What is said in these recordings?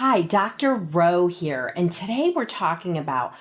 Hi, Dr. Rowe here, and today we're talking about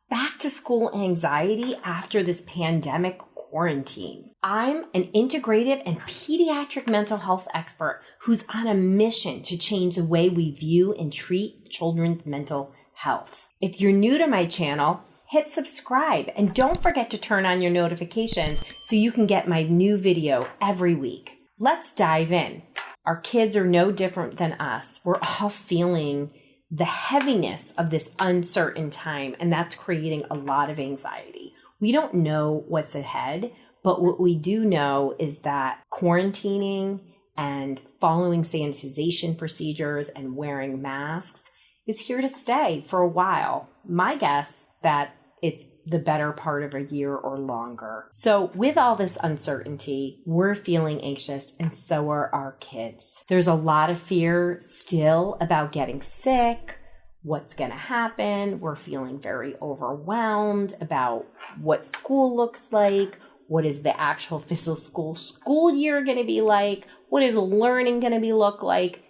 back to school anxiety after this pandemic quarantine. I'm an integrative and pediatric mental health expert who's on a mission to change the way we view and treat children's mental health. If you're new to my channel, hit subscribe and don't forget to turn on your notifications so you can get my new video every week. Let's dive in. Our kids are no different than us. We're all feeling the heaviness of this uncertain time, and that's creating a lot of anxiety. We don't know what's ahead, but what we do know is that quarantining and following sanitization procedures and wearing masks is here to stay for a while. My guess that it's the better part of a year or longer. So with all this uncertainty, we're feeling anxious, and so are our kids. There's a lot of fear still about getting sick, what's going to happen. We're feeling very overwhelmed about what school looks like. What is the actual physical school year going to be like? What is learning going to look like?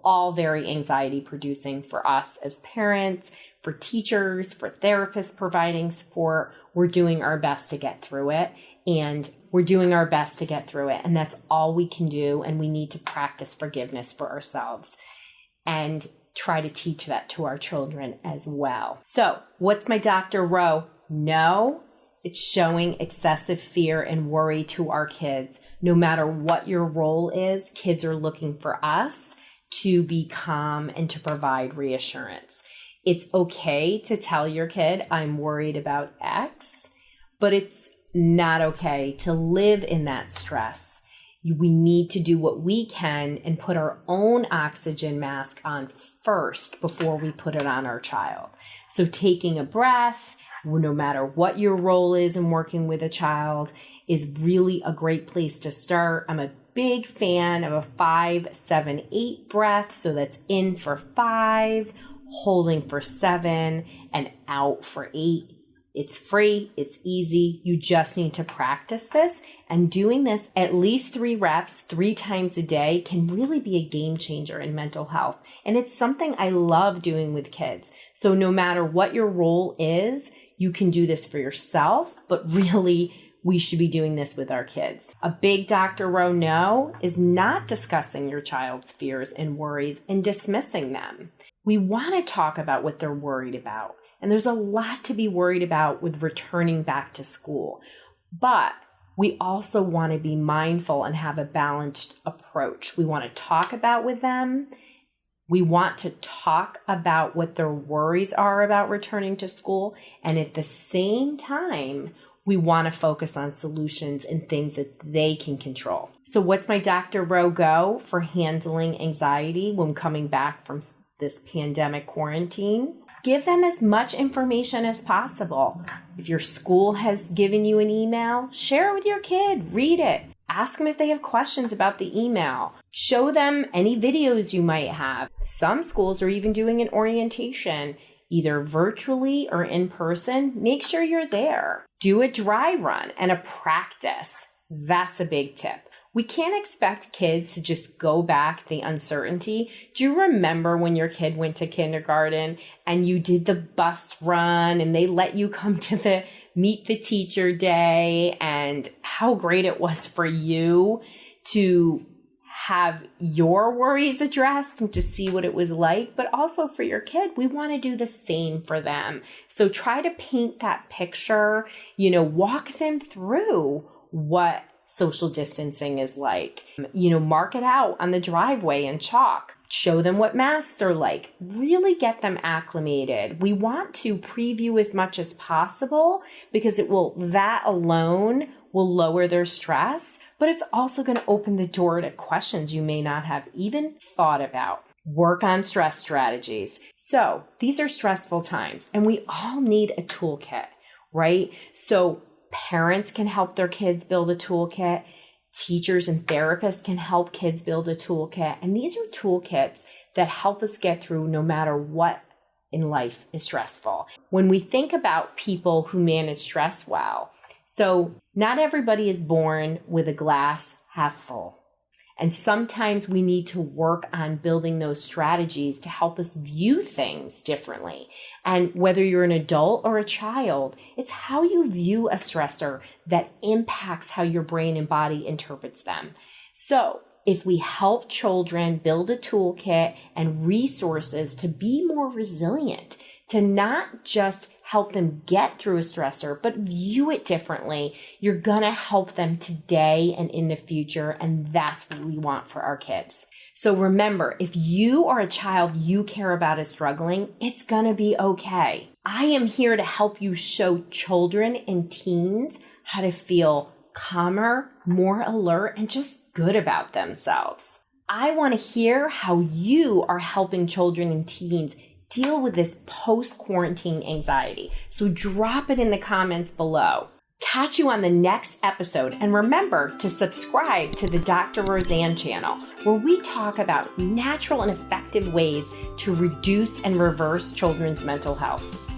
All very anxiety producing for us as parents, for teachers, for therapists providing support. We're doing our best to get through it, and that's all we can do. And we need to practice forgiveness for ourselves and try to teach that to our children as well. So what's my Dr. Rowe? No, it's showing excessive fear and worry to our kids. No matter what your role is, kids are looking for us to be calm and to provide reassurance. It's okay to tell your kid, I'm worried about X, but it's not okay to live in that stress. We need to do what we can and put our own oxygen mask on first before we put it on our child. So taking a breath, no matter what your role is in working with a child, is really a great place to start. I'm a big fan of a 5-7-8 breath. So that's in for 5, holding for 7, and out for 8. It's free. It's easy. You just need to practice this. And doing this at least 3 reps 3 times a day can really be a game changer in mental health. And it's something I love doing with kids. So no matter what your role is, you can do this for yourself, but really we should be doing this with our kids. A big Dr. Rowe no is not discussing your child's fears and worries and dismissing them. We want to talk about what they're worried about. And there's a lot to be worried about with returning back to school. But we also want to be mindful and have a balanced approach. We want to talk about with them. We want to talk about what their worries are about returning to school. And at the same time, we want to focus on solutions and things that they can control. So what's my Dr. Rowe go for handling anxiety when coming back from this pandemic quarantine? Give them as much information as possible. If your school has given you an email, share it with your kid. Read it. Ask them if they have questions about the email. Show them any videos you might have. Some schools are even doing an orientation, either virtually or in person. Make sure you're there. Do a dry run and a practice. That's a big tip. We can't expect kids to just go back the uncertainty. Do you remember when your kid went to kindergarten and you did the bus run and they let you come to the meet the teacher day, and how great it was for you to have your worries addressed and to see what it was like, but also for your kid, we want to do the same for them. So try to paint that picture, walk them through what social distancing is like. Mark it out on the driveway in chalk. Show them what masks are like. Really get them acclimated. We want to preview as much as possible because that alone will lower their stress, but it's also going to open the door to questions you may not have even thought about. Work on stress strategies. So these are stressful times and we all need a toolkit, right? So parents can help their kids build a toolkit. Teachers and therapists can help kids build a toolkit. And these are toolkits that help us get through no matter what in life is stressful. When we think about people who manage stress well, so not everybody is born with a glass half full. And sometimes we need to work on building those strategies to help us view things differently. And whether you're an adult or a child, it's how you view a stressor that impacts how your brain and body interprets them. So if we help children build a toolkit and resources to be more resilient, to not just help them get through a stressor, but view it differently, you're going to help them today and in the future. And that's what we want for our kids. So remember, if you or a child you care about is struggling, it's going to be okay. I am here to help you show children and teens how to feel calmer, more alert, and just good about themselves. I want to hear how you are helping children and teens deal with this post-quarantine anxiety. So drop it in the comments below. Catch you on the next episode, and remember to subscribe to the Dr. Roseann channel, where we talk about natural and effective ways to reduce and reverse children's mental health.